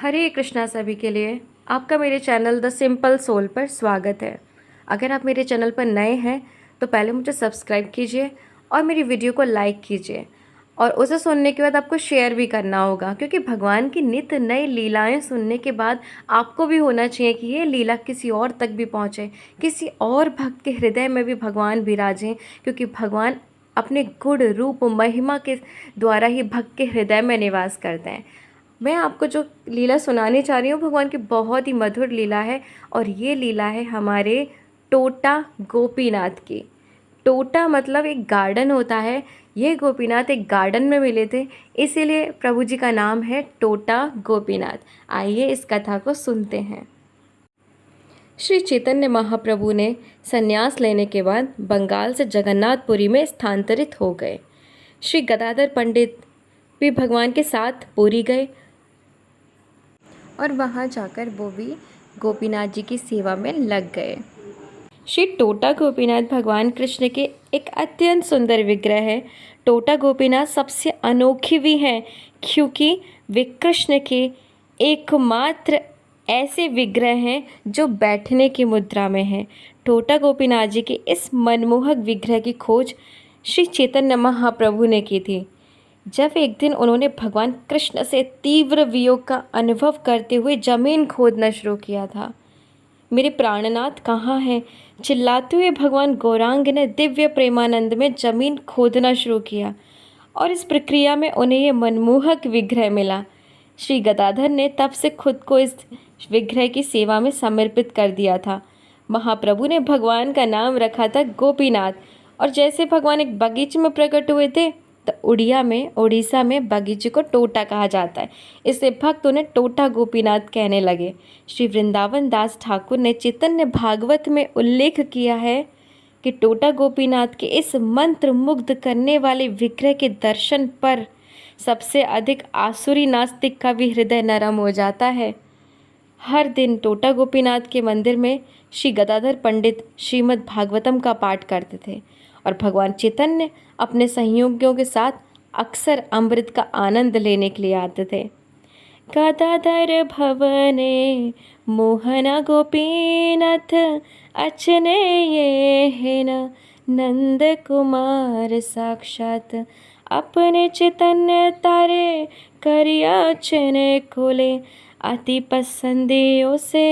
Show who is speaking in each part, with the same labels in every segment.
Speaker 1: हरे कृष्णा सभी के लिए आपका मेरे चैनल द सिंपल सोल पर स्वागत है। अगर आप मेरे चैनल पर नए हैं तो पहले मुझे सब्सक्राइब कीजिए और मेरी वीडियो को लाइक कीजिए और उसे सुनने के बाद आपको शेयर भी करना होगा, क्योंकि भगवान की नित्य नई लीलाएं सुनने के बाद आपको भी होना चाहिए कि ये लीला किसी और तक भी पहुँचे, किसी और भक्त के हृदय में भी भगवान विराजें, क्योंकि भगवान अपने गुण रूप महिमा के द्वारा ही भक्त के हृदय में निवास करते हैं। मैं आपको जो लीला सुनाने चाह रही हूँ भगवान की बहुत ही मधुर लीला है, और ये लीला है हमारे टोटा गोपीनाथ की। टोटा मतलब एक गार्डन होता है। ये गोपीनाथ एक गार्डन में मिले थे, इसीलिए प्रभु जी का नाम है टोटा गोपीनाथ। आइए इस कथा को सुनते हैं। श्री चैतन्य महाप्रभु ने संन्यास लेने के बाद बंगाल से जगन्नाथपुरी में स्थानांतरित हो गए। श्री गदाधर पंडित भी भगवान के साथ पुरी गए और वहाँ जाकर वो भी गोपीनाथ जी की सेवा में लग गए। श्री टोटा गोपीनाथ भगवान कृष्ण के एक अत्यंत सुंदर विग्रह है। टोटा गोपीनाथ सबसे अनोखी भी हैं, क्योंकि वे कृष्ण के एकमात्र ऐसे विग्रह हैं जो बैठने की मुद्रा में हैं। टोटा गोपीनाथ जी के इस मनमोहक विग्रह की खोज श्री चैतन्य महाप्रभु ने की थी। जब एक दिन उन्होंने भगवान कृष्ण से तीव्र वियोग का अनुभव करते हुए जमीन खोदना शुरू किया था। मेरे प्राणनाथ कहाँ हैं? चिल्लाते हुए भगवान गौरांग ने दिव्य प्रेमानंद में जमीन खोदना शुरू किया और इस प्रक्रिया में उन्हें ये मनमोहक विग्रह मिला। श्री गदाधर ने तब से खुद को इस विग्रह की सेवा में समर्पित कर दिया था। महाप्रभु ने भगवान का नाम रखा था गोपीनाथ, और जैसे भगवान एक बगीचे में प्रकट हुए थे तो उड़ीसा में बगीचे को टोटा कहा जाता है, इससे भक्त उन्हें टोटा गोपीनाथ कहने लगे। श्री वृंदावन दास ठाकुर ने चैतन्य भागवत में उल्लेख किया है कि टोटा गोपीनाथ के इस मंत्र मुग्ध करने वाले विग्रह के दर्शन पर सबसे अधिक आसुरी नास्तिक का भी हृदय नरम हो जाता है। हर दिन टोटा गोपीनाथ के मंदिर में श्री गदाधर पंडित श्रीमद् भागवतम का पाठ करते थे और भगवान चैतन्य अपने सहयोगियों के साथ अक्सर अमृत का आनंद लेने के लिए आते थे। गदाधर भवने मोहना गोपीनाथ अचने ये है न नंद कुमार साक्षात अपने चैतन्य तारे करिया चने खोले अति पसंदियों से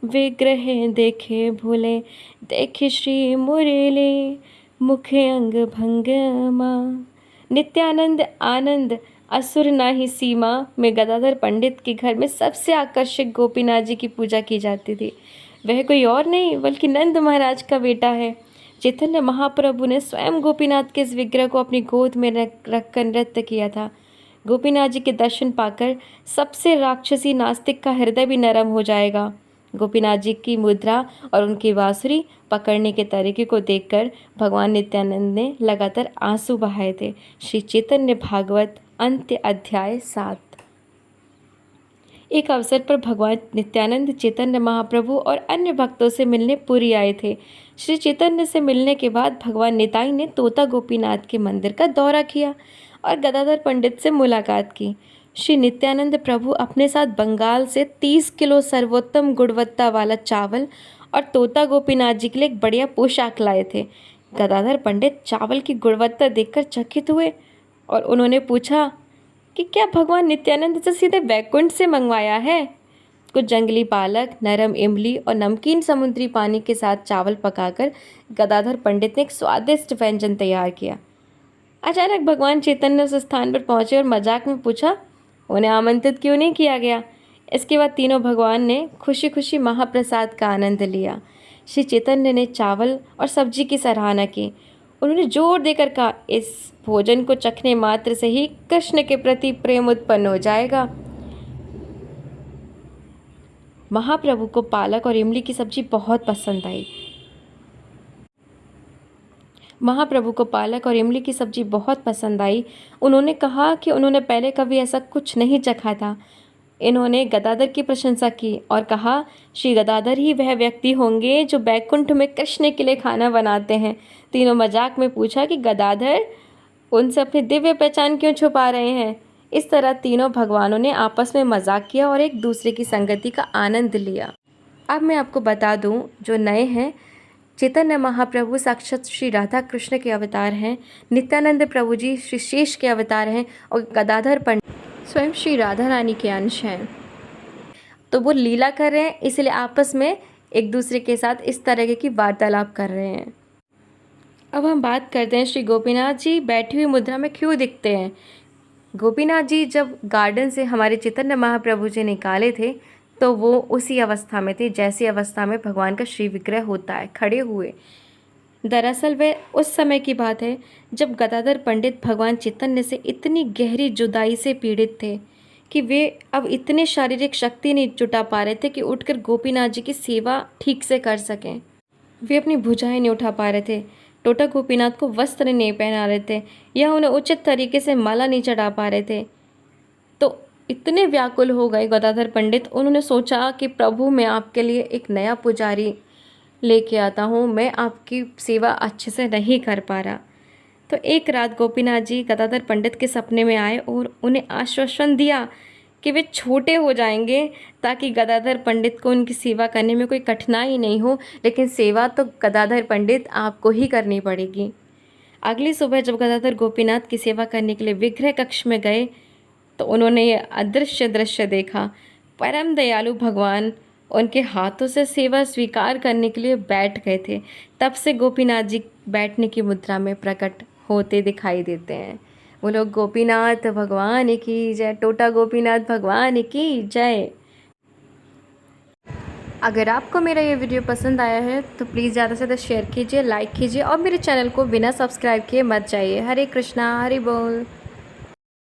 Speaker 1: विग्रह देखे भूले देखे श्री मुरली मुखे अंग भंगमा। नित्यानंद आनंद असुर नाही सीमा में गदाधर पंडित के घर में सबसे आकर्षक गोपीनाथ जी की पूजा की जाती थी। वह कोई और नहीं बल्कि नंद महाराज का बेटा है। चैतन्य महाप्रभु ने स्वयं गोपीनाथ के इस विग्रह को अपनी गोद में रखकर नृत्य किया था। गोपीनाथ जी के दर्शन पाकर सबसे राक्षसी नास्तिक का हृदय भी नरम हो जाएगा। गोपीनाथ जी की मुद्रा और उनकी बांसुरी पकड़ने के तरीके को देखकर भगवान नित्यानंद ने लगातार आंसू बहाए थे। श्री चैतन्य भागवत अंत्य अध्याय 7। एक अवसर पर भगवान नित्यानंद चैतन्य महाप्रभु और अन्य भक्तों से मिलने पुरी आए थे। श्री चैतन्य से मिलने के बाद भगवान निताई ने तोता गोपीनाथ के मंदिर का दौरा किया और गदाधर पंडित से मुलाकात की। श्री नित्यानंद प्रभु अपने साथ बंगाल से 30 किलो सर्वोत्तम गुणवत्ता वाला चावल और तोता गोपीनाथ जी के लिए एक बढ़िया पोशाक लाए थे। गदाधर पंडित चावल की गुणवत्ता देखकर चकित हुए और उन्होंने पूछा कि क्या भगवान नित्यानंद से सीधे वैकुंठ से मंगवाया है? कुछ जंगली पालक, नरम इमली और नमकीन समुद्री पानी के साथ चावल पकाकर गदाधर पंडित ने एक स्वादिष्ट व्यंजन तैयार किया। अचानक भगवान चैतन्य उस स्थान पर पहुंचे और मजाक में पूछा उन्हें आमंत्रित क्यों नहीं किया गया। इसके बाद तीनों भगवान ने खुशी खुशी महाप्रसाद का आनंद लिया। श्री चैतन्य ने चावल और सब्जी की सराहना की। उन्होंने जोर देकर कहा, इस भोजन को चखने मात्र से ही कृष्ण के प्रति प्रेम उत्पन्न हो जाएगा। महाप्रभु को पालक और इमली की सब्जी बहुत पसंद आई। उन्होंने कहा कि उन्होंने पहले कभी ऐसा कुछ नहीं चखा था। इन्होंने गदाधर की प्रशंसा की और कहा, श्री गदाधर ही वह व्यक्ति होंगे जो बैकुंठ में कृष्ण के लिए खाना बनाते हैं। तीनों मजाक में पूछा कि गदाधर उनसे अपनी दिव्य पहचान क्यों छुपा रहे हैं। इस तरह तीनों भगवानों ने आपस में मजाक किया और एक दूसरे की संगति का आनंद लिया। अब मैं आपको बता दूं, जो नए हैं, चैतन्य महाप्रभु साक्षात श्री राधा कृष्ण के अवतार हैं, नित्यानंद प्रभु जी श्री शेष के अवतार हैं और गदाधर पंडित स्वयं श्री राधा रानी के अंश हैं। तो वो लीला कर रहे हैं, इसलिए आपस में एक दूसरे के साथ इस तरह की वार्तालाप कर रहे हैं। अब हम बात करते हैं श्री गोपीनाथ जी बैठी हुई मुद्रा में क्यों दिखते हैं। गोपीनाथ जी जब गार्डन से हमारे चैतन्य महाप्रभु जी निकाले थे तो वो उसी अवस्था में थे जैसी अवस्था में भगवान का श्री विग्रह होता है, खड़े हुए। दरअसल वे उस समय की बात है जब गदाधर पंडित भगवान चैतन्य से इतनी गहरी जुदाई से पीड़ित थे कि वे अब इतने शारीरिक शक्ति नहीं जुटा पा रहे थे कि उठकर गोपीनाथ जी की सेवा ठीक से कर सकें। वे अपनी भुजाएं नहीं उठा पा रहे थे, टोटा गोपीनाथ को वस्त्र नहीं पहना रहे थे या उन्हें उचित तरीके से माला नहीं चढ़ा पा रहे थे। तो इतने व्याकुल हो गए गदाधर पंडित, उन्होंने सोचा कि प्रभु मैं आपके लिए एक नया पुजारी लेके आता हूँ, मैं आपकी सेवा अच्छे से नहीं कर पा रहा। तो एक रात गोपीनाथ जी गदाधर पंडित के सपने में आए और उन्हें आश्वासन दिया कि वे छोटे हो जाएंगे ताकि गदाधर पंडित को उनकी सेवा करने में कोई कठिनाई नहीं हो, लेकिन सेवा तो गदाधर पंडित आपको ही करनी पड़ेगी। अगली सुबह जब गदाधर गोपीनाथ की सेवा करने के लिए विग्रह कक्ष में गए तो उन्होंने ये अदृश्य दृश्य देखा। परम दयालु भगवान उनके हाथों से सेवा स्वीकार करने के लिए बैठ गए थे। तब से गोपीनाथ जी बैठने की मुद्रा में प्रकट होते दिखाई देते हैं। वो लोग गोपीनाथ भगवान की जय, टोटा गोपीनाथ भगवान की जय। अगर आपको मेरा ये वीडियो पसंद आया है तो प्लीज़ ज़्यादा से ज़्यादा शेयर कीजिए, लाइक कीजिए और मेरे चैनल को बिना सब्सक्राइब किए मत जाइए। हरे कृष्णा, हरि बोल।